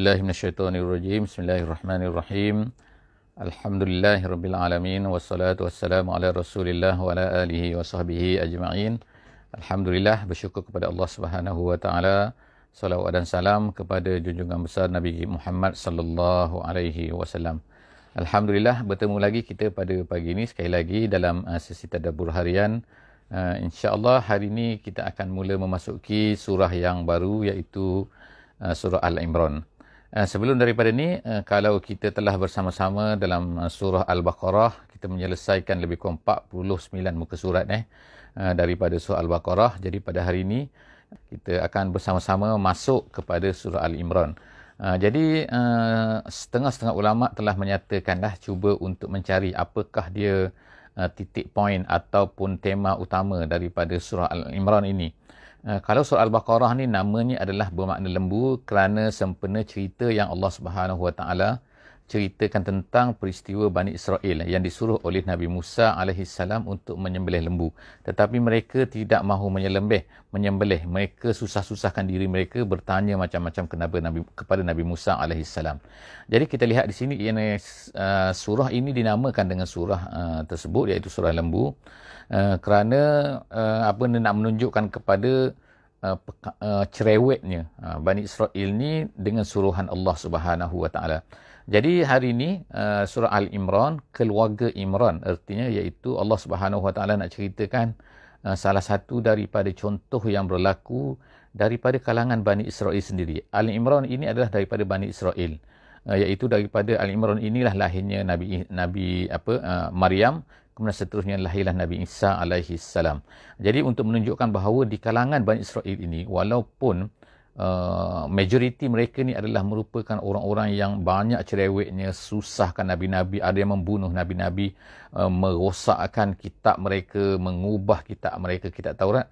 Bismillahirrahmanirrahim. Bismillahirrahmanirrahim. Alhamdulillahirabbil alamin wassalatu wassalamu ala Rasulillah wa ala alihi wa sahbihi ajma'in. Alhamdulillah, bersyukur kepada Allah Subhanahu wa taala. Salawat dan salam kepada junjungan besar Nabi Muhammad sallallahu alaihi wasallam. Alhamdulillah, bertemu lagi kita pada pagi ini sekali lagi dalam sesi tadabbur harian. Insya-Allah hari ini kita akan mula memasuki surah yang baru, iaitu surah Al-Imran. Sebelum daripada ni, kalau kita telah bersama-sama dalam surah Al-Baqarah, kita menyelesaikan lebih kurang 49 muka surat daripada surah Al-Baqarah. Jadi pada hari ini kita akan bersama-sama masuk kepada surah Al-Imran. Jadi setengah-setengah ulama telah menyatakanlah cuba untuk mencari apakah dia titik poin ataupun tema utama daripada surah Al-Imran ini. Kalau surah Al-Baqarah ni namanya adalah bermakna lembu kerana sempena cerita yang Allah Subhanahu Wa Taala ceritakan tentang peristiwa Bani Israel yang disuruh oleh Nabi Musa alaihissalam untuk menyembelih lembu. Tetapi mereka tidak mahu menyembelih. Mereka susah-susahkan diri mereka, bertanya macam-macam kepada Nabi Musa alaihissalam. Jadi kita lihat di sini surah ini dinamakan dengan surah tersebut, iaitu surah lembu. Kerana nak menunjukkan kepada cerewetnya Bani Israel ni dengan suruhan Allah Subhanahu Wa Taala. Jadi hari ini surah Al-Imran, keluarga Imran, artinya iaitu Allah Subhanahu Wa Taala nak ceritakan salah satu daripada contoh yang berlaku daripada kalangan Bani Israel sendiri. Al-Imran ini adalah daripada Bani Israel, iaitu daripada Al-Imran inilah lahirnya Nabi Maryam. Kemudian seterusnya lahirlah Nabi Isa alaihi salam. Jadi untuk menunjukkan bahawa di kalangan Bani Israel ini, walaupun majoriti mereka ni adalah merupakan orang-orang yang banyak cerewetnya, susahkan Nabi-Nabi, ada yang membunuh Nabi-Nabi, merosakkan kitab mereka, mengubah kitab mereka, kitab Taurat.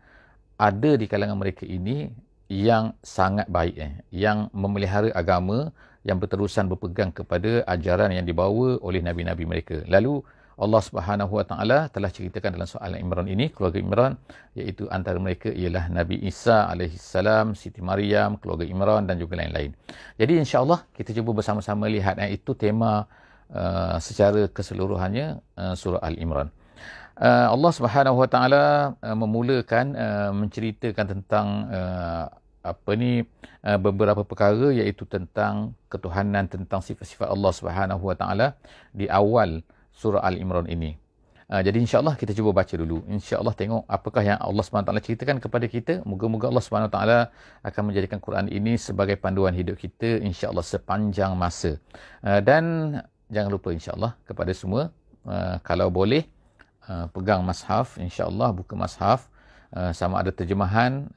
Ada di kalangan mereka ini yang sangat baik, yang memelihara agama, yang berterusan berpegang kepada ajaran yang dibawa oleh Nabi-Nabi mereka. Lalu Allah Subhanahu Wa Taala telah ceritakan dalam surah Al-Imran ini, keluarga Imran, iaitu antara mereka ialah Nabi Isa alaihissalam, Siti Maryam, keluarga Imran dan juga lain-lain. Jadi insya-Allah kita cuba bersama-sama lihat itu tema secara keseluruhannya surah Al-Imran. Allah Subhanahu Wa Taala memulakan menceritakan tentang beberapa perkara, iaitu tentang ketuhanan, tentang sifat-sifat Allah Subhanahu Wa Taala di awal surah Al-Imran ini. Jadi insya-Allah kita cuba baca dulu. Insya-Allah tengok apakah yang Allah SWT ceritakan kepada kita. Moga-moga Allah SWT akan menjadikan Quran ini sebagai panduan hidup kita insya-Allah sepanjang masa. Dan jangan lupa insya-Allah kepada semua, kalau boleh pegang mushaf, insya-Allah buka mushaf, sama ada terjemahan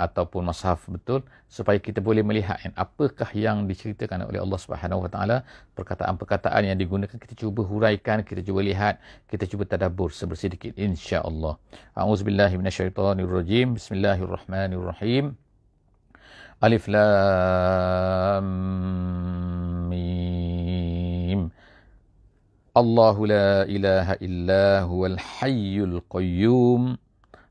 ataupun mushaf betul, supaya kita boleh melihat apakah yang diceritakan oleh Allah Subhanahu Wa Taala, perkataan-perkataan yang digunakan kita cuba huraikan, kita cuba lihat, kita cuba tadabbur sebersih-sedikit insya-Allah. A'udzubillahi minasyaitonirrajim. Bismillahirrahmanirrahim. Alif Lam Mim. Allahu la ilaha illa huwal hayyul qayyum.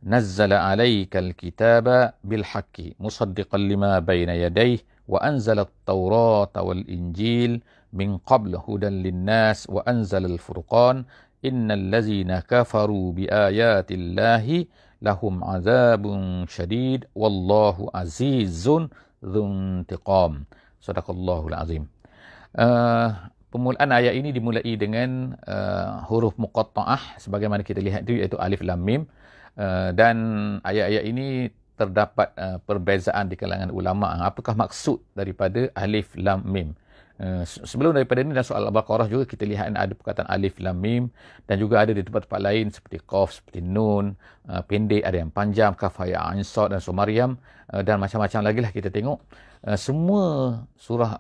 نزل عليك الكتاب بالحق مصدقا لما بين يديه وأنزل التوراة والإنجيل من قبل هدى للناس وأنزل الفرقان إن الذين كفروا بآيات الله لهم عذاب شديد والله عزيز ذو انتقام. Sadaqallahul azim. Permulaan ayat ini dimulai dengan huruf muqatta'ah sebagaimana kita lihat itu, iaitu alif lam mim. Dan ayat-ayat ini terdapat perbezaan di kalangan ulama. Apakah maksud daripada alif lam mim? Sebelum daripada ini dalam surah Al-Baqarah juga kita lihat ada perkataan alif lam mim, dan juga ada di tempat-tempat lain seperti qaf, seperti nun, pendek, ada yang panjang, kaf, ya, ain, sad dan surah Maryam, dan macam-macam lagi lah kita tengok. Semua surah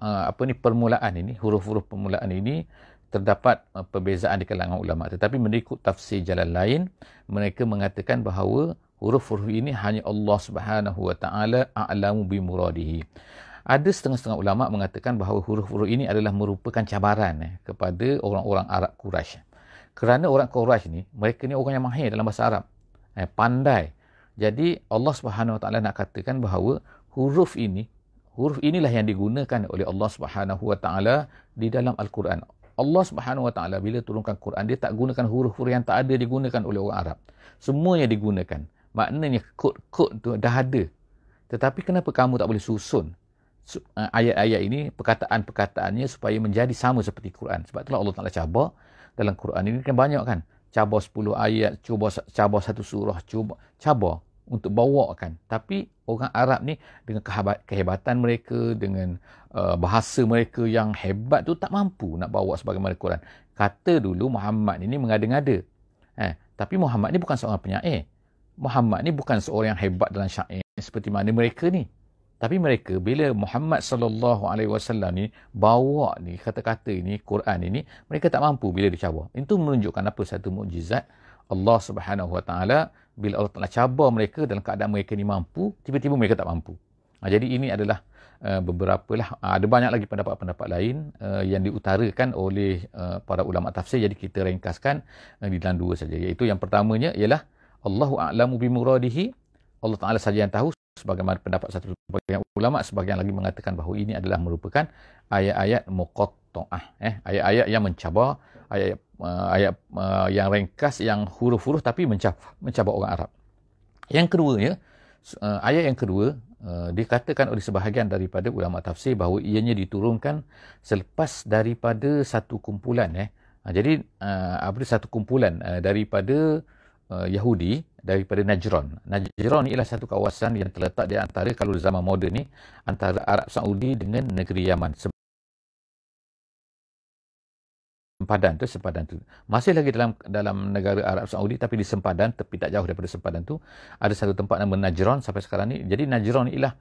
permulaan ini, huruf-huruf permulaan ini terdapat perbezaan di kalangan ulama. Tetapi mengikut tafsir jalan lain, mereka mengatakan bahawa huruf-huruf ini hanya Allah Subhanahu Wa Taala a'lamu bi muradihi. Ada setengah-setengah ulama mengatakan bahawa huruf-huruf ini adalah merupakan cabaran kepada orang-orang Arab Quraisy. Kerana orang Quraisy ni, mereka ni orang yang mahir dalam bahasa Arab, pandai. Jadi Allah Subhanahu Wa Taala nak katakan bahawa huruf Huruf inilah yang digunakan oleh Allah Subhanahu Wa Taala di dalam Al-Quran. Allah Subhanahu Wa Taala bila turunkan Quran, dia tak gunakan huruf-huruf yang tak ada digunakan oleh orang Arab. Semuanya digunakan. Maknanya kod-kod tu dah ada. Tetapi kenapa kamu tak boleh susun ayat-ayat ini, perkataan-perkataannya supaya menjadi sama seperti Quran? Sebab itulah Allah Ta'ala cabar dalam Quran ini kan banyak kan. Cabar 10 ayat, cabar satu surah, cabar untuk bawakan. Tapi orang Arab ni dengan kehebatan mereka, dengan bahasa mereka yang hebat tu tak mampu nak bawa sebagaimana Quran. Kata dulu Muhammad ini mengada-ngada. Tapi Muhammad ni bukan seorang penyair. Muhammad ni bukan seorang yang hebat dalam syair seperti mana mereka ni. Tapi mereka bila Muhammad sallallahu alaihi wasallam ni bawa ni kata-kata ini, Quran ini, mereka tak mampu bila dicabar. Itu menunjukkan apa satu mukjizat Allah Subhanahu Wa Taala bila Allah Taala cabar mereka dalam keadaan mereka ni mampu, tiba-tiba mereka tak mampu. Jadi ini adalah beberapa lah. Ada banyak lagi pendapat-pendapat lain yang diutarakan oleh para ulama tafsir. Jadi kita ringkaskan di dalam dua saja. Iaitu yang pertamanya ialah Allahu a'lamu bimuradihi. Allah Taala saja yang tahu. Sebagaimana pendapat satu sebagian ulama, sebagian lagi mengatakan bahawa ini adalah merupakan ayat-ayat muqatta'ah, ayat-ayat yang mencabar, ayat yang ringkas, yang huruf-huruf tapi mencabar orang Arab. Yang keduanya, ayat yang kedua dikatakan oleh sebahagian daripada ulama tafsir bahawa ianya diturunkan selepas daripada satu kumpulan jadi satu kumpulan daripada Yahudi daripada Najran. Najran ialah satu kawasan yang terletak di antara, kalau zaman moden ni, antara Arab Saudi dengan negeri Yaman. Sempadan tu. Masih lagi dalam negara Arab Saudi, tapi di sempadan, tepi tak jauh daripada sempadan tu, ada satu tempat nama Najran sampai sekarang ni. Jadi Najran ialah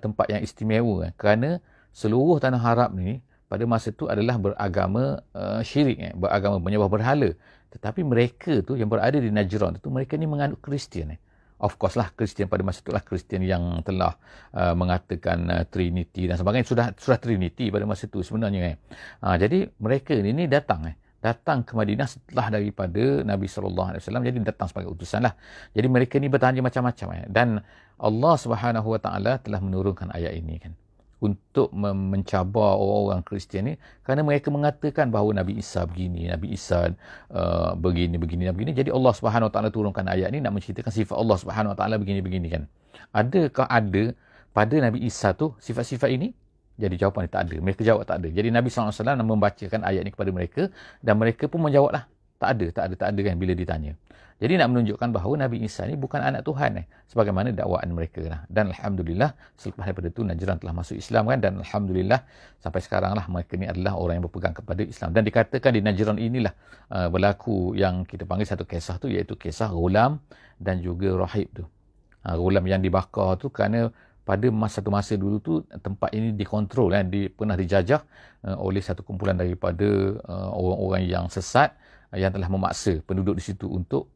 tempat yang istimewa kerana seluruh tanah Arab ni pada masa tu adalah beragama syirik, beragama menyembah berhala. Tetapi mereka tu yang berada di Najran tu, mereka ni menganut Kristian. Of course lah, Kristian pada masa itulah Kristian yang telah mengatakan Trinity dan sebagainya. Sudah Trinity pada masa itu sebenarnya. Jadi mereka ni datang ke Madinah setelah daripada Nabi SAW. Jadi datang sebagai utusan lah. Jadi mereka ni bertanya macam-macam. Dan Allah Subhanahu Wa Taala telah menurunkan ayat ini kan, untuk mencabar orang-orang Kristian ni, kerana mereka mengatakan bahawa Nabi Isa begini, Nabi Isa begini. Jadi Allah Subhanahu Wa Taala turunkan ayat ni nak menceritakan sifat Allah Subhanahu Wa Taala begini kan. Adakah ada pada Nabi Isa tu sifat-sifat ini? Jadi jawapan dia tak ada. Mereka jawab tak ada. Jadi Nabi SAW membacakan ayat ni kepada mereka dan mereka pun menjawablah tak ada kan bila ditanya. Jadi nak menunjukkan bahawa Nabi Isa ni bukan anak Tuhan sebagaimana dakwaan mereka lah. Dan Alhamdulillah selepas daripada itu Najran telah masuk Islam kan, dan Alhamdulillah sampai sekarang lah mereka ni adalah orang yang berpegang kepada Islam. Dan dikatakan di Najran inilah berlaku yang kita panggil satu kisah tu, iaitu kisah Ghulam dan juga Rahib tu. Ghulam yang dibakar tu kerana pada satu masa dulu tu tempat ini dikontrol pernah dijajah oleh satu kumpulan daripada orang-orang yang sesat yang telah memaksa penduduk di situ untuk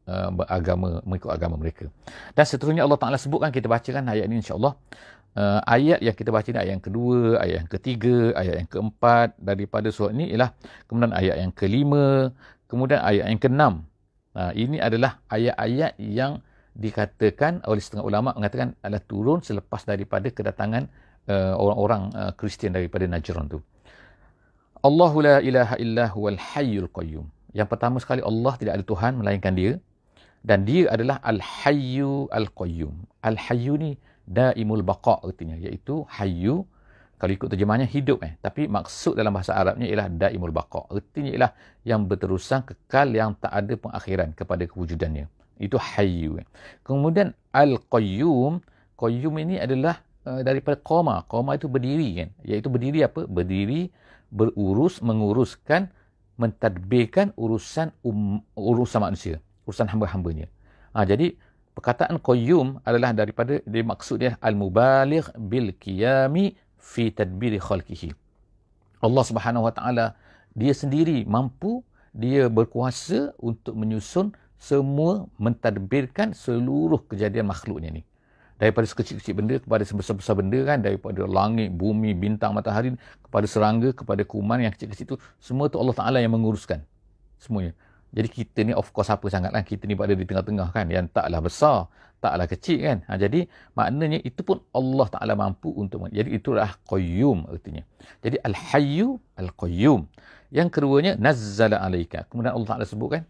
mengikut agama mereka. Dan seterusnya Allah Ta'ala sebutkan, kita bacakan ayat ini insya-Allah. Ayat yang kita baca ni ayat yang kedua, ayat yang ketiga, ayat yang keempat daripada surat ini ialah, kemudian ayat yang kelima, kemudian ayat yang keenam. Ini adalah ayat-ayat yang dikatakan oleh setengah ulama mengatakan adalah turun selepas daripada kedatangan orang-orang Kristian daripada Najran tu. Allahu la ilaha illa huwal hayyul qayyum. Yang pertama sekali, Allah tidak ada Tuhan melainkan Dia, dan Dia adalah Al-Hayyu Al-Qayyum. Al-Hayyu ni daimul baqa' artinya, iaitu hayyu kalau ikut terjemahannya hidup tapi maksud dalam bahasa Arabnya ialah daimul baqa', artinya ialah yang berterusan, kekal, yang tak ada pengakhiran kepada kewujudannya. Itu hayyu. Kemudian Al-Qayyum, Qayyum ini adalah daripada qama. Qama itu berdiri kan, iaitu berdiri apa? Berdiri, berurus, menguruskan, mentadbirkan urusan manusia, urusan hamba-hambanya. Jadi perkataan qayyum adalah daripada, dia maksud dia al-mubaligh bil qiyami fi tadbiri khalqihi. Allah Subhanahu Wa Taala dia sendiri mampu, dia berkuasa untuk menyusun semua, mentadbirkan seluruh kejadian makhluknya ni. Daripada sekecil-kecil benda kepada sebesar-besar benda kan, daripada langit, bumi, bintang, matahari, kepada serangga, kepada kuman yang kecil-kecil tu, semua tu Allah Ta'ala yang menguruskan semuanya. Jadi kita ni of course apa sangat kan, kita ni berada di tengah-tengah kan, yang taklah besar, taklah kecil kan. Jadi maknanya itu pun Allah Ta'ala mampu untuk, jadi itulah qayyum artinya. Jadi al-hayyu al-qayyum. Yang keduanya nazzala alaika. Kemudian Allah Ta'ala sebutkan,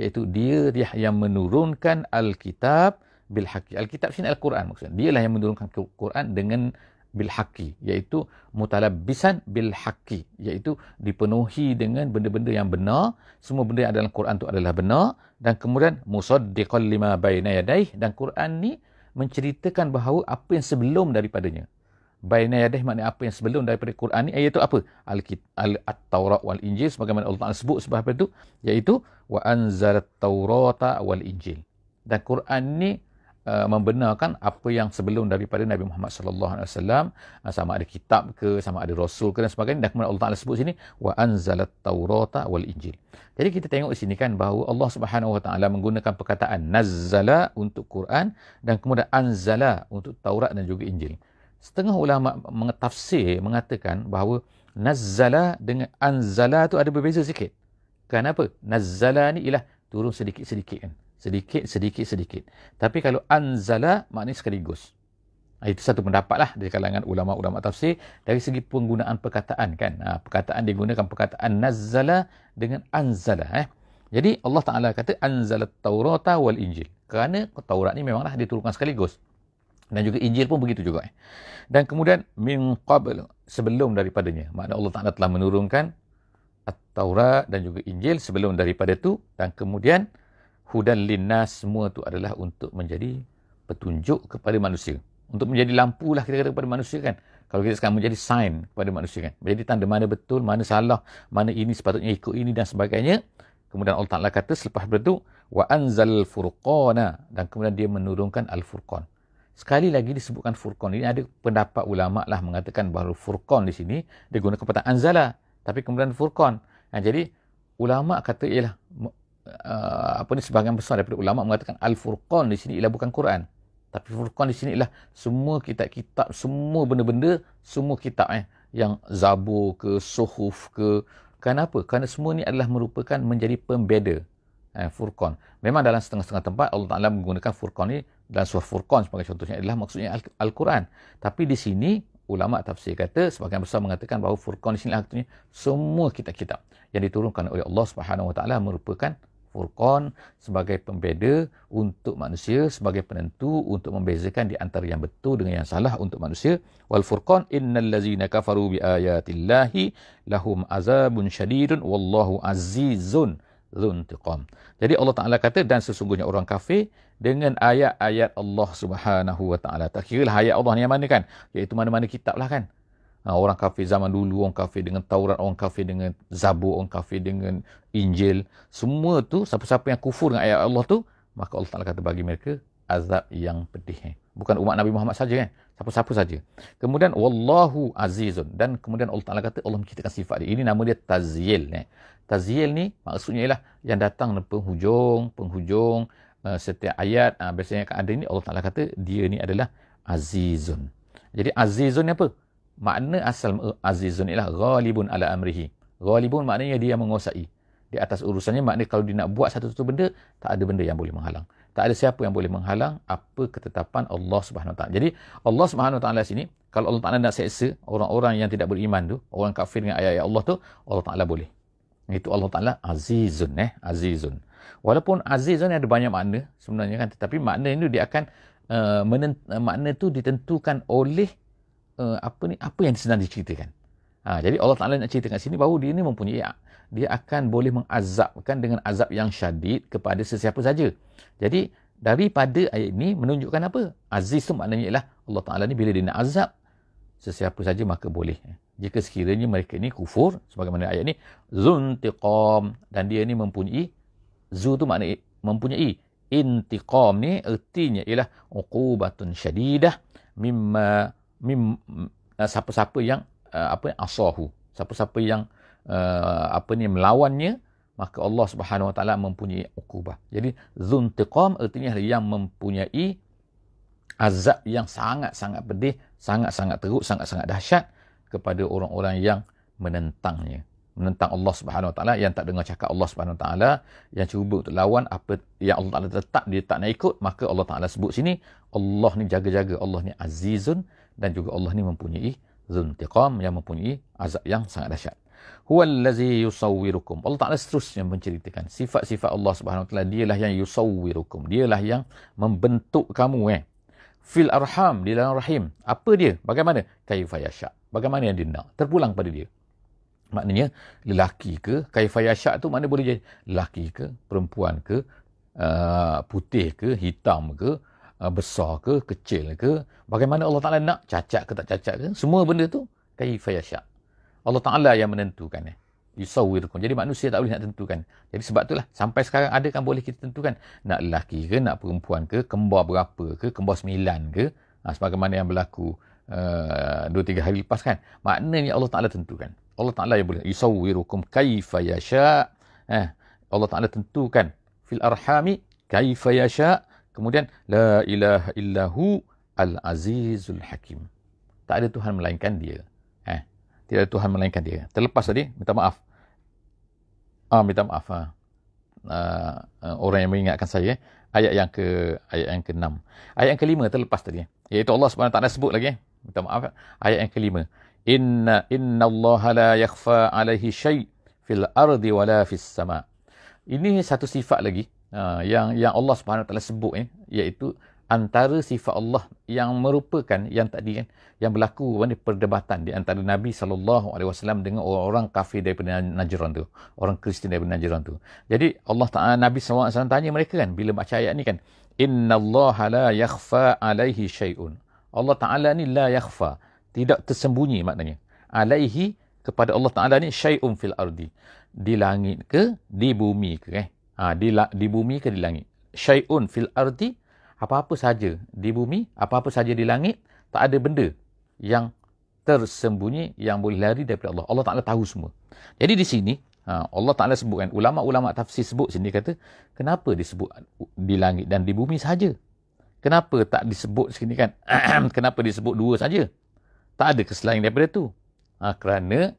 iaitu dia yang menurunkan al-kitab bil haqqi. Al-kitab sini al-Quran maksudnya. Dialah yang menurunkan Quran dengan bil haqqi, iaitu mutalabbisan bil haqqi, iaitu dipenuhi dengan benda-benda yang benar. Semua benda yang ada dalam Quran itu adalah benar, dan kemudian musaddiqan lima baina yadayhi, dan Quran ni menceritakan bahawa apa yang sebelum daripadanya. Baina yadayhi maknanya apa yang sebelum daripada Quran ni, iaitu apa? At-Taurat wal Injil, sebagaimana Allah Taala sebut sebab itu, iaitu wa anzalat taurata wal Injil. Dan Quran ni membenarkan apa yang sebelum daripada Nabi Muhammad sallallahu alaihi wasallam, sama ada kitab ke, sama ada rasul ke dan sebagainya. Dan kemudian Allah Taala sebut sini wa anzalat taurata wal Injil. Jadi kita tengok di sini kan bahawa Allah Subhanahu wa taala menggunakan perkataan nazzala untuk Quran dan kemudian anzala untuk Taurat dan juga Injil. Setengah ulama mengetafsir mengatakan bahawa nazzala dengan anzala tu ada berbeza sikit. Kenapa? Nazzala ni ialah turun sedikit-sedikit kan. Sedikit. Tapi kalau anzala maknanya sekaligus. Itu satu pendapat lah dari kalangan ulama-ulama tafsir dari segi penggunaan perkataan kan. Perkataan digunakan perkataan nazzala dengan anzala. Jadi Allah Ta'ala kata anzalat taurata wal Injil. Kerana Taurat ni memanglah diturunkan sekaligus. Dan juga Injil pun begitu juga. Dan kemudian min qabl, sebelum daripadanya. Maknanya Allah Ta'ala telah menurunkan At-Taurat dan juga Injil sebelum daripada itu. Dan kemudian hudan linnas, semua tu adalah untuk menjadi petunjuk kepada manusia. Untuk menjadi lampu lah kita kata kepada manusia kan. Kalau kita sekarang menjadi sign kepada manusia kan. Menjadi tanda mana betul, mana salah, mana ini sepatutnya ikut ini dan sebagainya. Kemudian Allah Ta'ala kata selepas itu, wa anzal furqana, dan kemudian dia menurunkan al-furqan. Sekali lagi disebutkan furqan. Ini ada pendapat ulama lah mengatakan bahawa furqan di sini dia guna kata anzala, tapi kemudian furqan. Jadi ulama kata ialah sebahagian besar daripada ulama mengatakan al-furqan di sini ialah bukan Quran, tapi furqan di sini ialah semua kitab-kitab, semua benda-benda, semua kitab yang Zabur ke, Suhuf ke. Kenapa? Kerana semua ni adalah merupakan menjadi pembeda. Furqan. Memang dalam setengah-setengah tempat Allah Ta'ala menggunakan furqan ni dalam surah Furqan sebagai contohnya adalah maksudnya Al-Quran. Tapi di sini ulama tafsir kata sebagian besar mengatakan bahawa furqan di sini artinya semua kitab-kitab yang diturunkan oleh Allah Subhanahu Wa Ta'ala merupakan furqan sebagai pembeda untuk manusia, sebagai penentu untuk membezakan di antara yang betul dengan yang salah untuk manusia. Wal furqan innal ladzina kafaru bi ayatillahi lahum azabun syadidun wallahu azizun dzuntiqam. Jadi Allah Ta'ala kata dan sesungguhnya orang kafir dengan ayat-ayat Allah Subhanahu Wa Ta'ala. Tak kira lah ayat Allah ni yang mana kan, iaitu mana-mana kitab lah kan. Orang kafir zaman dulu, orang kafir dengan Taurat, orang kafir dengan Zabur, orang kafir dengan Injil. Semua tu, siapa-siapa yang kufur dengan ayat Allah tu, maka Allah Ta'ala kata bagi mereka azab yang pedih. Bukan umat Nabi Muhammad saja kan, siapa-siapa saja. Kemudian wallahu azizun, dan kemudian Allah Ta'ala kata Allah menciptakan sifat dia. Ini nama dia tazyil. Tazyil ni maksudnya ialah yang datang penghujung setiap ayat. Biasanya akan ada ni, Allah Ta'ala kata dia ni adalah azizun. Jadi azizun ni apa? Makna asal azizun ialah ghalibun ala amrihi. Ghalibun maknanya dia menguasai di atas urusannya. Maknanya kalau dia nak buat satu-satu benda, tak ada benda yang boleh menghalang. Tak ada siapa yang boleh menghalang apa ketetapan Allah Subhanahu Wa Ta'ala. Jadi Allah Subhanahu Wa Ta'ala sini, kalau Allah Ta'ala nak seksa orang-orang yang tidak beriman tu, orang kafir dengan ayat-ayat Allah tu, Allah Ta'ala boleh. Itu Allah Ta'ala azizun. Azizun. Walaupun azizun ada banyak makna sebenarnya kan, tetapi makna ini dia akan makna tu ditentukan oleh apa yang sedang diceritakan. Jadi Allah Ta'ala nak ceritakan sini bahawa dia ni mempunyai, dia akan boleh mengazabkan dengan azab yang syadid kepada sesiapa saja. Jadi daripada ayat ini menunjukkan apa? Aziz tu maknanya ialah Allah Ta'ala ni bila dia nak azab sesiapa saja maka boleh. Jika sekiranya mereka ni kufur, sebagaimana ayat ni, zuntiqam, dan dia ni mempunyai, zu tu makna mempunyai, intiqam ni artinya ialah uqubatun syadidah siapa-siapa yang asahu, siapa-siapa yang melawannya, maka Allah Subhanahu Wa Ta'ala mempunyai uqubah. Jadi zuntiqam artinya yang mempunyai azab yang sangat-sangat pedih, sangat-sangat teruk, sangat-sangat dahsyat kepada orang-orang yang menentangnya. menentang Allah Subhanahu Wa Taala, yang tak dengar cakap Allah Subhanahu Wa Taala, yang cuba untuk lawan apa yang Allah Taala letak, dia tak nak ikut, maka Allah Taala sebut sini Allah ni jaga-jaga, Allah ni azizun, dan juga Allah ni mempunyai zuntiqam, yang mempunyai azab yang sangat dahsyat. Huwallazi yusawwirukum. Allah Taala seterusnya menceritakan sifat-sifat Allah Subhanahu Wa Taala, dialah yang yusawwirukum, dialah yang membentuk kamu fil arham, di dalam rahim. Apa dia? Bagaimana? Kaifa yasha. Bagaimana yang dia nak? Terpulang pada dia. Maknanya lelaki ke, kaifa yasha tu mana boleh jadi lelaki ke, perempuan ke, putih ke, hitam ke, besar ke, kecil ke, bagaimana Allah Taala nak, cacat ke tak cacat ke, semua benda tu kaifa yasha. Allah Taala yang menentukan. Yusawwirukum. Jadi manusia tak boleh nak tentukan. Jadi sebab itulah sampai sekarang ada kan boleh kita tentukan nak lelaki ke, nak perempuan ke, kembar berapa ke, kembar 9 ke, sebagaimana yang berlaku 2-3 hari lepas kan. Maknanya Allah Taala tentukan. Allah Taala yang boleh yusawwirukum kaifa yasha. Allah Taala tentukan fil arhami kaifa yasha. Kemudian la ilaha illahu al-azizul hakim. Tak ada Tuhan melainkan dia. Tidak ada Tuhan melainkan dia. Terlepas tadi, minta maaf. Minta maaf. Orang yang mengingatkan saya. Ayat yang ke-6. Ayat yang ke-5 terlepas tadi. Iaitu Allah SWT sebut lagi. Minta maaf. Ayat yang ke-5. Inna allaha la yakhfa alaihi syai' fil ardi wala fis sama'. Ini satu sifat lagi. Yang Allah SWT sebut. Iaitu antara sifat Allah yang merupakan yang tadi kan, yang berlaku perdebatan di antara Nabi SAW dengan orang kafir daripada Najran tu, orang Kristian daripada Najran tu. Jadi Allah Taala, Nabi SAW tanya mereka kan, bila baca ayat ni kan, innallaha la yakhfa alaihi syai'un. Allah Taala ni la yakhfa, tidak tersembunyi maknanya. Alaihi, kepada Allah Taala ni, syai'un fil ardi, di langit ke, di bumi ke di bumi ke di langit. Syai'un fil ardi, apa-apa saja di bumi, apa-apa saja di langit, tak ada benda yang tersembunyi yang boleh lari daripada Allah. Allah Ta'ala tahu semua. Jadi di sini, Allah Ta'ala sebutkan, ulama-ulama tafsir sebut sini, kata, kenapa disebut di langit dan di bumi saja? Kenapa tak disebut sini kan? Kenapa disebut dua saja? Tak ada selain daripada tu. Kerana,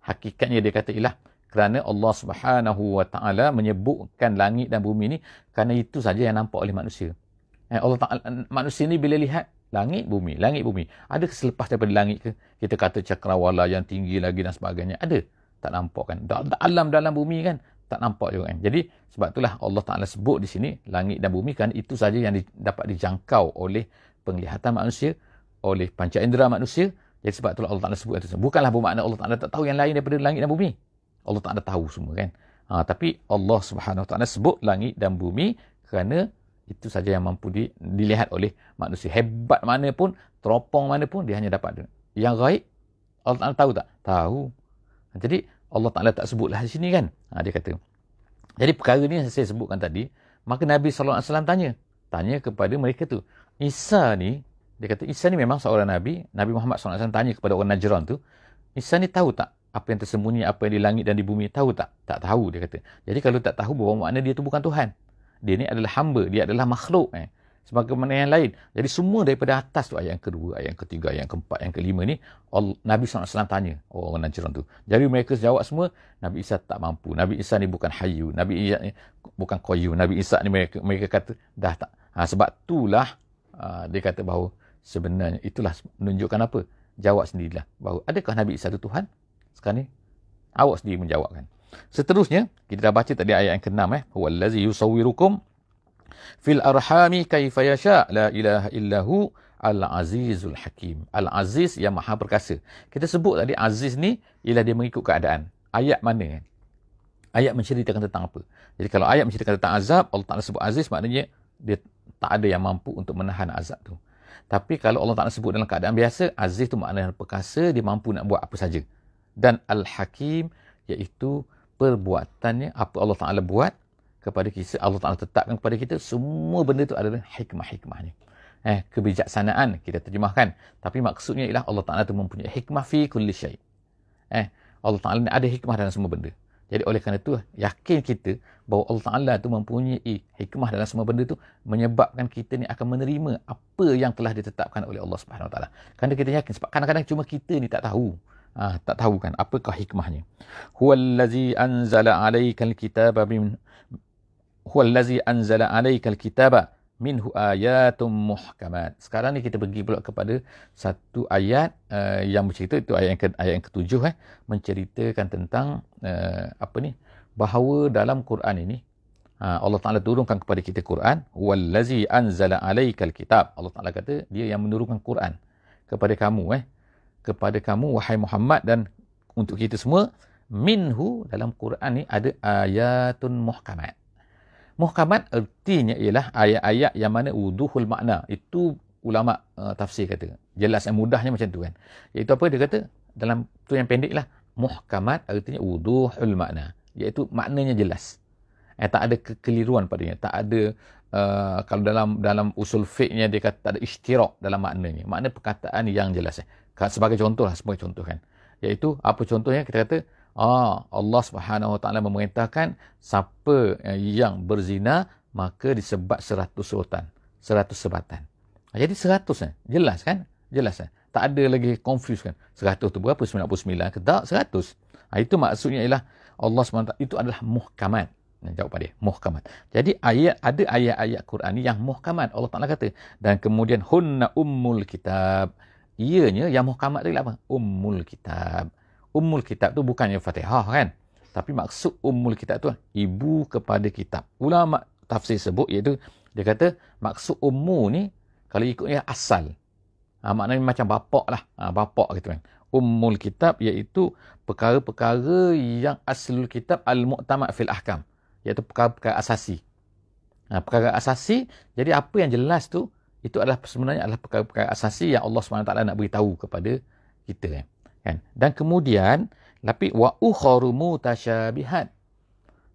hakikatnya dia kata ialah, kerana Allah Subhanahu Wa Ta'ala menyebutkan langit dan bumi ni, kerana itu saja yang nampak oleh manusia. Allah Ta'ala, manusia ni bila lihat langit bumi, ada selepas daripada langit ke? Kita kata cakrawala yang tinggi lagi dan sebagainya, ada? Tak nampak kan? Dalam bumi kan? Tak nampak juga kan? Jadi sebab itulah Allah Ta'ala sebut di sini langit dan bumi, kan itu saja yang dapat dijangkau oleh penglihatan manusia, oleh panca indera manusia. Jadi sebab itulah Allah Ta'ala sebut itu. Bukanlah bermakna Allah Ta'ala tak tahu yang lain daripada langit dan bumi. Allah Ta'ala tahu semua kan? Tapi Allah Subhanahu Wa Ta'ala sebut langit dan bumi kerana itu saja yang mampu dilihat oleh manusia. Hebat mana pun, teropong mana pun, dia hanya dapat. Yang gaib, Allah Ta'ala tahu tak? Tahu. Jadi, Allah Ta'ala tak sebutlah di sini kan? Dia kata. Jadi, perkara ni yang saya sebutkan tadi, maka Nabi SAW tanya kepada mereka tu. Isa ni, dia kata, Isa ni memang seorang Nabi. Nabi Muhammad SAW tanya kepada orang Najran tu, Isa ni tahu tak apa yang tersembunyi, apa yang di langit dan di bumi? Tahu tak? Tak tahu, dia kata. Jadi, kalau tak tahu, bermakna dia tu bukan Tuhan. Dia ni adalah hamba, dia adalah makhluk sebagaimana yang lain. Jadi semua daripada atas tu, ayat yang kedua, ayat yang ketiga, ayat yang keempat, yang kelima ni, Nabi SAW tanya orang Najran tu. Jadi mereka jawab semua, Nabi Isa tak mampu, Nabi Isa ni bukan hayu, Nabi Isa ni bukan qayyum, Nabi Isa ni mereka kata dah tak. Sebab itulah dia kata bahawa sebenarnya itulah menunjukkan apa? Jawab sendirilah bahawa adakah Nabi Isa itu Tuhan? Sekarang ni awak sendiri menjawabkan. Seterusnya, kita dah baca tadi ayat yang ke-6. Huwallazi yusawwirukum fil arhami kaifa yasha, la ilaha illahu al-azizul hakim. Al-aziz yang maha perkasa. Kita sebut tadi aziz ni ialah dia mengikut keadaan. Ayat mana? Ayat menceritakan tentang apa? Jadi kalau ayat menceritakan tentang azab, Allah Ta'ala sebut aziz, maknanya dia tak ada yang mampu untuk menahan azab tu. Tapi kalau Allah Ta'ala sebut dalam keadaan biasa, aziz tu maknanya perkasa, dia mampu nak buat apa saja. Dan al-hakim iaitu perbuatannya, apa Allah Ta'ala buat kepada kita, Allah Ta'ala tetapkan kepada kita, semua benda itu adalah hikmah-hikmahnya. Kebijaksanaan kita terjemahkan. Tapi maksudnya ialah Allah Ta'ala itu mempunyai hikmah fi kulli syai'. Allah Ta'ala ada hikmah dalam semua benda. Jadi oleh kerana itu, yakin kita bahawa Allah Ta'ala itu mempunyai hikmah dalam semua benda itu, menyebabkan kita ni akan menerima apa yang telah ditetapkan oleh Allah Subhanahu Wa Ta'ala. Kerana kita yakin, sebab kadang-kadang cuma kita ni tak tahu. Tak tahu kan apakah hikmahnya. Huwallazi anzala 'alaikal kitaba Huwallazi anzala 'alaikal kitaba minhu ayatun muhkamat. Sekarang ni kita pergi pula kepada satu ayat yang bercerita, itu ayat yang ketujuh, menceritakan tentang bahawa dalam Quran ini Allah Ta'ala turunkan kepada kita Quran. Huwallazi anzala 'alaikal kitab. Allah Ta'ala kata dia yang menurunkan Quran kepada kamu, kepada kamu wahai Muhammad, dan untuk kita semua. Minhu, dalam Quran ni ada ayatun muhkamat. Muhkamat artinya ialah ayat-ayat yang mana wuduhul makna. Itu ulama tafsir kata. Jelas dan mudahnya macam tu kan. Iaitu apa dia kata? Dalam tu yang pendek lah. Muhkamat artinya wuduhul makna. Iaitu maknanya jelas. Tak ada kekeliruan padanya. Tak ada, kalau dalam usul fiqhnya dia kata tak ada istirak dalam maknanya. Makna perkataan yang jelas. Sebagai contoh kan. Iaitu apa contohnya? Kita kata, Allah Subhanahu Wa Taala memerintahkan siapa yang berzina maka disebat 100 rotan, 100 sebatan. Jadi 100 jelas kan? Tak ada lagi confuse kan. 100 tu berapa? 99 ke tak? 100. Itu maksudnya ialah Allah SWT itu adalah muhkamat. Jawapan dia, muhkamat. Jadi ada ayat-ayat Quran yang muhkamat. Allah Ta'ala kata. Dan kemudian hunna ummul kitab. Ianya yang muhkamat tadi apa? Ummul kitab. Ummul kitab tu bukannya Fatihah kan. Tapi maksud ummul kitab tu ibu kepada kitab. Ulama tafsir sebut iaitu dia kata maksud ummu ni kalau ikutnya asal. Maknanya macam bapak lah. Bapak gitu kan. Ummul kitab iaitu perkara-perkara yang aslul kitab al-mu'tamad fil ahkam. Iaitu perkara-perkara asasi. Perkara asasi, jadi apa yang jelas tu itu adalah sebenarnya adalah perkara-perkara asasi yang Allah SWT nak beritahu kepada kita kan. Dan kemudian wa ukharu mutasyabihat.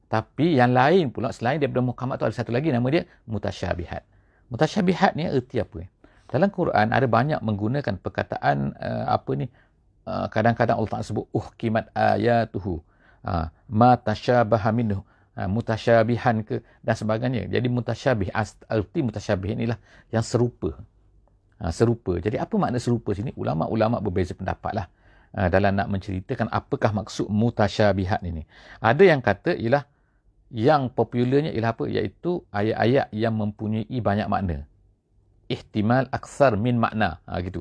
Tapi yang lain pula selain daripada muhkamat tu ada satu lagi nama dia mutasyabihat. Mutasyabihat ni erti apa? Dalam Quran ada banyak menggunakan perkataan kadang-kadang Allah Ta'ala sebut uhkimat ayatuhu, ma tasyabaha minhu, mutasyabihan ke dan sebagainya. Jadi mutasyabih, arti mutasyabih inilah yang serupa. Serupa. Jadi apa makna serupa sini? Ulama-ulama berbeza pendapat lah dalam nak menceritakan apakah maksud mutasyabihat ini. Ada yang kata ialah yang popularnya ialah apa? Iaitu ayat-ayat yang mempunyai banyak makna. Ihtimal aksar min makna. Gitu.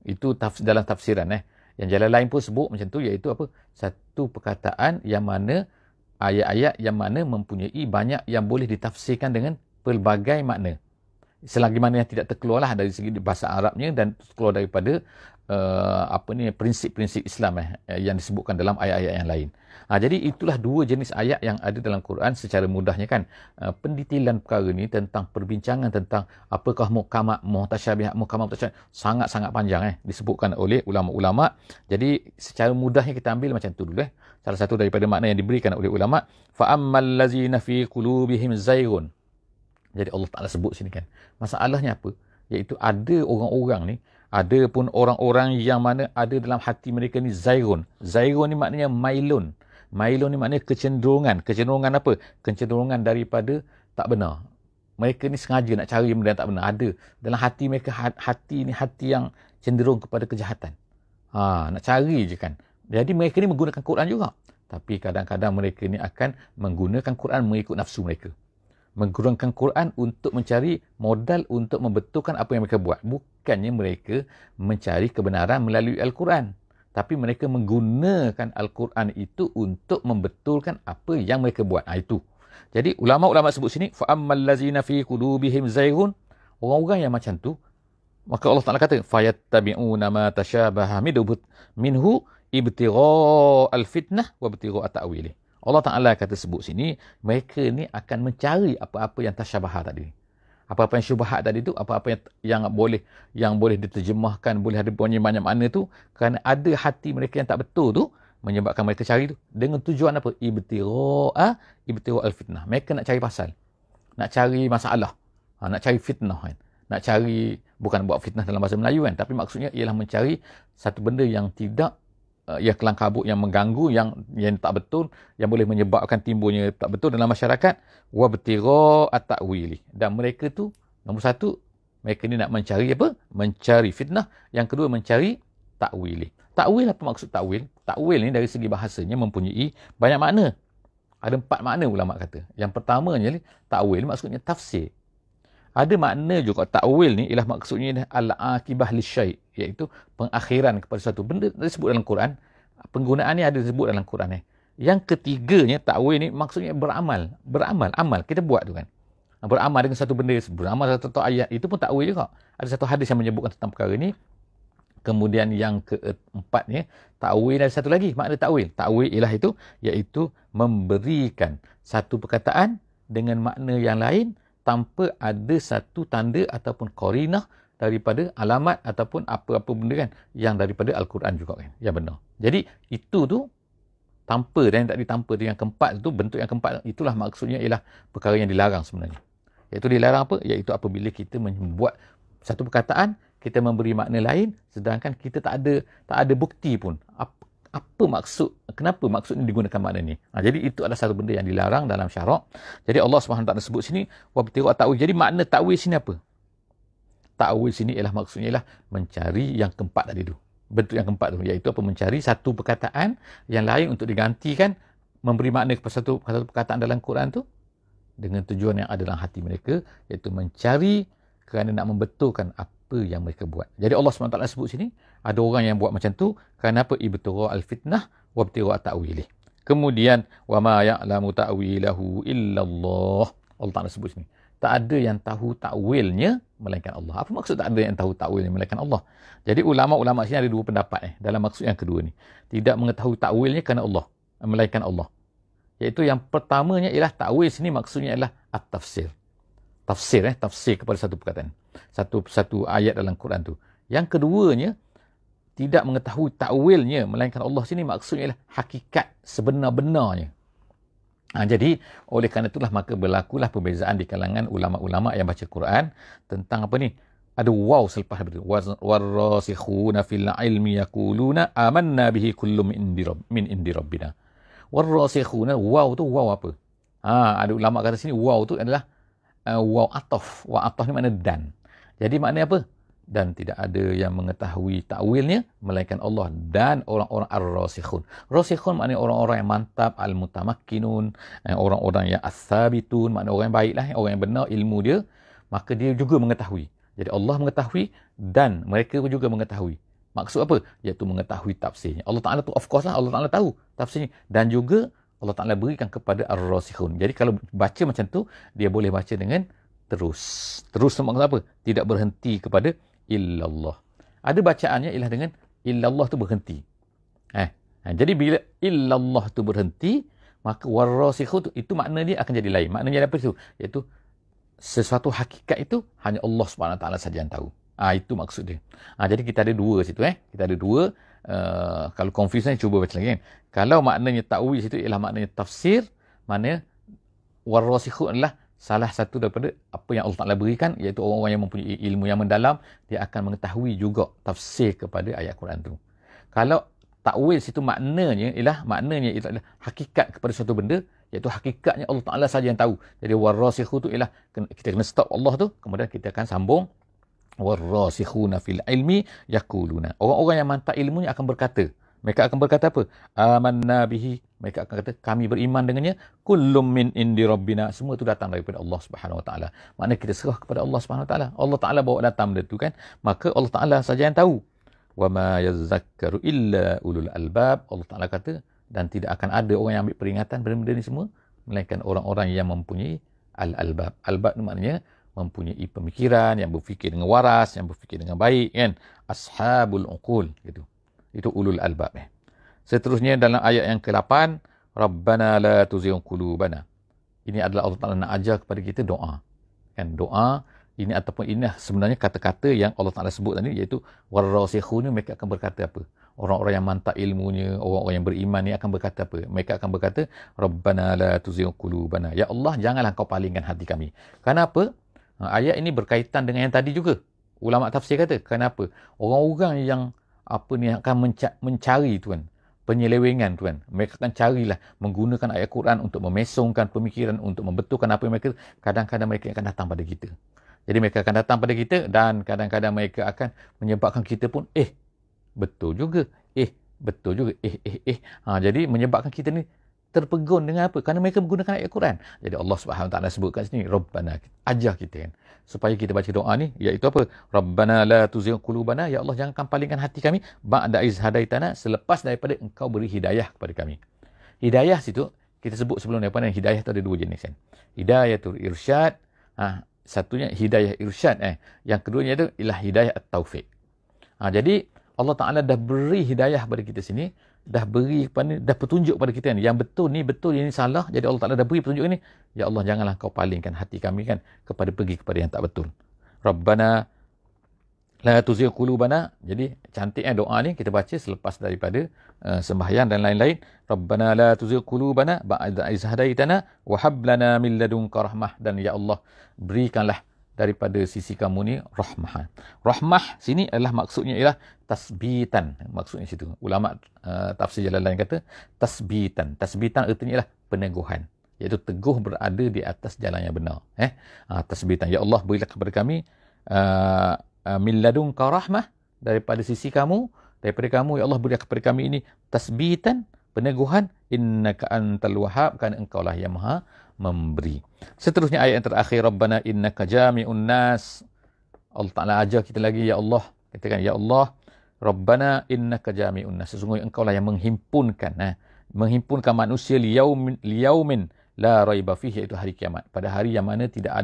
Itu dalam tafsiran. Yang jalan lain pun sebut macam tu, iaitu apa? Satu perkataan yang mana ayat-ayat yang mana mempunyai banyak yang boleh ditafsirkan dengan pelbagai makna. Selagi mana yang tidak terkeluarlah dari segi bahasa Arabnya dan keluar daripada prinsip-prinsip Islam yang disebutkan dalam ayat-ayat yang lain. Jadi itulah dua jenis ayat yang ada dalam Quran secara mudahnya kan. Pendetailan perkara ni tentang perbincangan tentang apakah muhkamat, mutasyabihat, sangat-sangat panjang disebutkan oleh ulama-ulama. Jadi secara mudahnya kita ambil macam tu dulu. Salah satu daripada makna yang diberikan oleh ulama, fa ammal ladzina fi qulubihim zaygun. Jadi Allah Ta'ala sebut sini kan. Masalahnya apa? Iaitu ada orang-orang ni, ada pun orang-orang yang mana ada dalam hati mereka ni zaygun. Zaygun ni maknanya mailun. Mailun ni maknanya kecenderungan. Kecenderungan apa? Kecenderungan daripada tak benar. Mereka ni sengaja nak cari benda yang tak benar. Ada dalam hati mereka, hati ni hati yang cenderung kepada kejahatan. Nak cari je kan. Jadi mereka ni menggunakan Quran juga. Tapi kadang-kadang mereka ni akan menggunakan Quran mengikut nafsu mereka. Menggunakan Quran untuk mencari modal untuk membetulkan apa yang mereka buat. Bukannya mereka mencari kebenaran melalui Al-Quran. Tapi mereka menggunakan Al-Quran itu untuk membetulkan apa yang mereka buat. Itu. Jadi ulama-ulama sebut sini, فَأَمَّا الَّذِينَ فِي قُلُوبِهِمْ زَيْغٌ. Orang-orang yang macam tu, maka Allah Ta'ala kata, فَيَتَّبِعُونَ مَا تَشَابَهَ مِنْهُ إِبْتِغَاءَ الْفِتْنَةِ وَابْتِغَاءَ تَأْوِيلِهِ. Allah Ta'ala kata sebut sini, mereka ni akan mencari apa-apa yang tasyabah tadi. Apa-apa yang syubhat tadi tu, apa-apa yang boleh diterjemahkan, boleh ada banyak makna tu, kerana ada hati mereka yang tak betul tu, menyebabkan mereka cari tu. Dengan tujuan apa? Ibtiraa al-fitnah. Mereka nak cari pasal. Nak cari masalah. Nak cari fitnah kan. Nak cari, bukan buat fitnah dalam bahasa Melayu kan, tapi maksudnya ialah mencari satu benda yang tidak yang kelang kabut, yang mengganggu, yang tak betul, yang boleh menyebabkan timbulnya tak betul dalam masyarakat. Wabtira at-ta'wili. Dan mereka tu, nombor satu, mereka ni nak mencari apa? Mencari fitnah. Yang kedua, mencari ta'wili. Takwil, apa maksud takwil? Takwil ni dari segi bahasanya mempunyai banyak makna. Ada 4 makna ulama kata. Yang pertamanya, takwil maksudnya tafsir. Ada makna juga takwil ni ialah maksudnya al-akibah lisyai', iaitu pengakhiran kepada satu benda disebut dalam Quran. Penggunaan ni ada disebut dalam Quran. Yang ketiganya, takwil ni maksudnya beramal. Beramal, amal. Kita buat tu kan. Beramal dengan satu benda, beramal satu ayat, itu pun takwil juga. Ada satu hadis yang menyebutkan tentang perkara ni. Kemudian yang keempatnya, takwil ada satu lagi makna takwil. Takwil ialah itu, iaitu memberikan satu perkataan dengan makna yang lain tanpa ada satu tanda ataupun qarinah daripada alamat ataupun apa-apa benda kan yang daripada Al-Quran juga kan. Yang benar. Jadi itu tu tanpa dan tak ditanpa tu, yang keempat tu, bentuk yang keempat, itulah maksudnya ialah perkara yang dilarang sebenarnya. Iaitu dilarang apa? Iaitu apabila kita membuat satu perkataan, kita memberi makna lain, sedangkan kita tak ada bukti pun. Apa maksud, kenapa maksud ni digunakan makna ni? Jadi itu adalah satu benda yang dilarang dalam syarak. Jadi Allah SWT sebut sini, wabtigha' ta'wil. Jadi makna ta'wil sini apa? Ta'wil sini ialah maksudnya ialah mencari yang keempat tadi tu. Bentuk yang keempat tu, iaitu apa? Mencari satu perkataan yang lain untuk digantikan, memberi makna kepada satu perkataan dalam Quran tu, dengan tujuan yang ada dalam hati mereka, iaitu mencari kerana nak membetulkan apa yang mereka buat. Jadi Allah SWT sebut sini, ada orang yang buat macam tu, kerana apa? Ibtigha' al-fitnah wa ibtigha' ta'wilih. Kemudian, wa ma ya'lamu ta'wilahu illallah. Allah Ta'ala sebut sini, tak ada yang tahu takwilnya melainkan Allah. Apa maksud tak ada yang tahu takwilnya melainkan Allah? Jadi ulama-ulama sini ada dua pendapat dalam maksud yang kedua ni. Tidak mengetahui takwilnya kerana Allah, melainkan Allah. Iaitu yang pertamanya ialah takwil sini maksudnya ialah at-tafsir. Tafsir kepada satu perkataan. Satu ayat dalam Quran tu. Yang keduanya, tidak mengetahui takwilnya melainkan Allah sini maksudnya ialah hakikat sebenar-benarnya. Jadi oleh kerana itulah maka berlakulah perbezaan di kalangan ulama-ulama yang baca Quran tentang apa ni? Ada waw selepas itu. Warrasikhuna fil ilmi yaquluna amanna bihi kullum min indi rabbina. Warrasikhuna, waw tu waw apa? Ada ulama kata sini waw tu adalah waw ataf. Waw ataf ni makna dan. Jadi maknanya apa? Dan tidak ada yang mengetahui takwilnya melainkan Allah dan orang-orang ar-rasikhun. Rasikhun maknanya orang-orang yang mantap, al-mutamakkinun, orang-orang yang as-sabitun, maknanya orang yang baiklah, orang yang benar ilmu dia, maka dia juga mengetahui. Jadi Allah mengetahui dan mereka juga mengetahui. Maksud apa? Iaitu mengetahui tafsirnya. Allah Ta'ala tu of course lah, Allah Ta'ala tahu tafsirnya. Dan juga Allah Ta'ala berikan kepada ar-rasikhun. Jadi kalau baca macam tu, dia boleh baca dengan terus. Terus maksud apa? Tidak berhenti kepada illallah. Ada bacaannya ialah dengan illallah tu berhenti. Jadi bila illallah tu berhenti, maka warrasikhun tu, itu makna dia akan jadi lain. Maknanya apa itu? Iaitu sesuatu hakikat itu hanya Allah SWT saja yang tahu. Itu maksud dia. Jadi kita ada dua situ. Kita ada dua. Kalau confuse ni, cuba baca lagi kan. Kalau maknanya ta'wil situ ialah maknanya tafsir, maknanya warrasikhun adalah salah satu daripada apa yang Allah Ta'ala berikan, iaitu orang-orang yang mempunyai ilmu yang mendalam, dia akan mengetahui juga tafsir kepada ayat Quran tu. Kalau takwil situ maknanya ialah hakikat kepada suatu benda, iaitu hakikatnya Allah Ta'ala saja yang tahu. Jadi warrasikhu tu ialah kita kena stop Allah tu, kemudian kita akan sambung warrasikhuna fil ilmi yaquluna. Orang-orang yang mantap ilmunya akan berkata, mereka akan berkata apa? Amanna bihi. Mereka akan kata, kami beriman dengannya. Kullum min indi rabbina. Semua itu datang daripada Allah Subhanahu Wa Taala. Maknanya kita serah kepada Allah Subhanahu Wa Taala. Allah Taala bawa datang benda tu kan. Maka Allah Taala saja yang tahu. Wa ma yazakkaru illa ulul albab. Allah Taala kata, dan tidak akan ada orang yang ambil peringatan benda-benda ni semua, melainkan orang-orang yang mempunyai al-albab. Albab itu maknanya mempunyai pemikiran, yang berfikir dengan waras, yang berfikir dengan baik kan. Ashabul uqul gitu. Itu ulul albab. Seterusnya dalam ayat yang ke-8, Rabbana la tuzigh qulubana. Ini adalah Allah Ta'ala nak ajar kepada kita doa. Kan doa ini ataupun ini sebenarnya kata-kata yang Allah Ta'ala sebut tadi, iaitu warrasikhun, mereka akan berkata apa? Orang-orang yang mantap ilmunya, orang-orang yang beriman ni akan berkata apa? Mereka akan berkata, Rabbana la tuzigh qulubana. Ya Allah, janganlah kau palingkan hati kami. Kenapa? Ayat ini berkaitan dengan yang tadi juga. Ulama tafsir kata, kenapa? Orang-orang yang akan mencari tuan, penyelewengan tuan. Mereka akan carilah menggunakan ayat Quran untuk memesongkan pemikiran, untuk membetulkan apa yang mereka, kadang-kadang mereka akan datang pada kita. Jadi mereka akan datang pada kita dan kadang-kadang mereka akan menyebabkan kita pun betul juga. Betul juga. Jadi menyebabkan kita ni terpegun dengan apa? Kerana mereka menggunakan ayat Quran. Jadi Allah Subhanahu Wa Taala sebut kat sini, Rabbana, ajar kita kan, supaya kita baca doa ni, iaitu apa? Rabbana la tuzigh qulubana, ya Allah jangan palingkan hati kami ba'da iz hadaitana, selepas daripada engkau beri hidayah kepada kami. Hidayah situ kita sebut sebelum ni, apa ni? Hidayah tu ada dua jenis kan. Hidayatul irsyad, satunya hidayah irsyad, yang keduanya itu ialah hidayah at-taufiq. Jadi Allah Ta'ala dah beri hidayah kepada kita sini, dah petunjuk kepada kita ni, yang betul ni betul, yang ni salah. Jadi Allah Ta'ala dah beri petunjuk ni, ya Allah janganlah kau palingkan hati kami kan pergi kepada yang tak betul. Rabbana la tuzigh qulubana. Jadi cantiknya doa ni kita baca selepas daripada sembahyang dan lain-lain. Rabbana la tuzigh qulubana ba'da iz hadaitana wa hab lana min ladunka rahmah. Dan ya Allah, berikanlah daripada sisi kamu ni rahmah. Rahmah sini adalah maksudnya ialah tasbitan. Maksudnya situ. Ulama tafsir Jalalain kata tasbitan. Tasbitan artinya ialah peneguhan. Iaitu teguh berada di atas jalan yang benar. Tasbitan. Ya Allah, berilah kepada kami min ladunka rahmah, daripada sisi kamu, daripada kamu ya Allah, berilah kepada kami ini tasbitan, peneguhan, innaka antal wahhab, kan engkau lah yang maha memberi. Seterusnya ayat yang terakhir, Rabbana innaka jami'un nas. Allah Ta'ala ajar kita lagi, ya Allah, katakan ya Allah, Rabbana innaka jami'un nas, sesungguhnya engkau lah yang menghimpunkan manusia liyaumin la raiba fihi, iaitu hari kiamat, pada hari yang mana tidak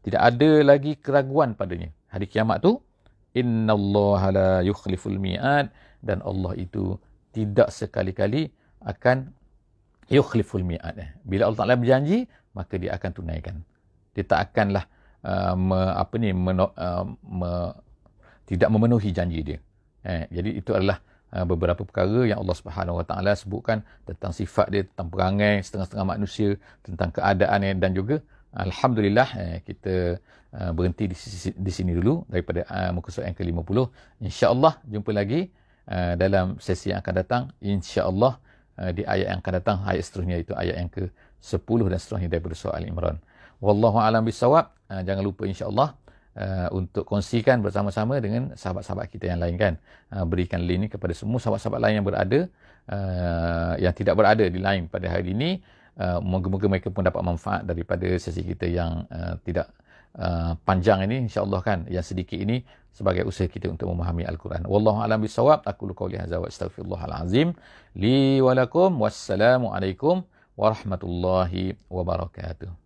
ada lagi keraguan padanya. Hari kiamat tu, innallaha la yukhliful mi'ad, dan Allah itu tidak sekali-kali akan yukhliful mi'ad. Bila Allah Ta'ala berjanji, maka dia akan tunaikan. Dia tak akanlah tidak memenuhi janji dia. Jadi itu adalah beberapa perkara yang Allah Subhanahu Wa Ta'ala sebutkan tentang sifat dia, tentang perangai setengah-setengah manusia, tentang keadaan dia, dan juga alhamdulillah kita berhenti di sini dulu daripada muka surat yang ke-50. InsyaAllah jumpa lagi dalam sesi yang akan datang. InsyaAllah di ayat yang akan datang, ayat seterusnya, itu ayat yang ke-10 dan seterusnya daripada surah Al-Imran. Wallahu a'lam bissawab. Jangan lupa insya-Allah untuk kongsikan bersama-sama dengan sahabat-sahabat kita yang lain kan. Berikan link ni kepada semua sahabat-sahabat lain yang berada, yang tidak berada di lain pada hari ini. Moga-moga mereka pun dapat manfaat daripada sesi kita yang tidak panjang ini, insya-Allah kan, yang sedikit ini, sebagai usaha kita untuk memahami Al-Quran. Wallahu a'lam bissawab. Aqulu qouli hadza wa astaghfirullahal azim li wa lakum. Wassalamu alaikum warahmatullahi wabarakatuh.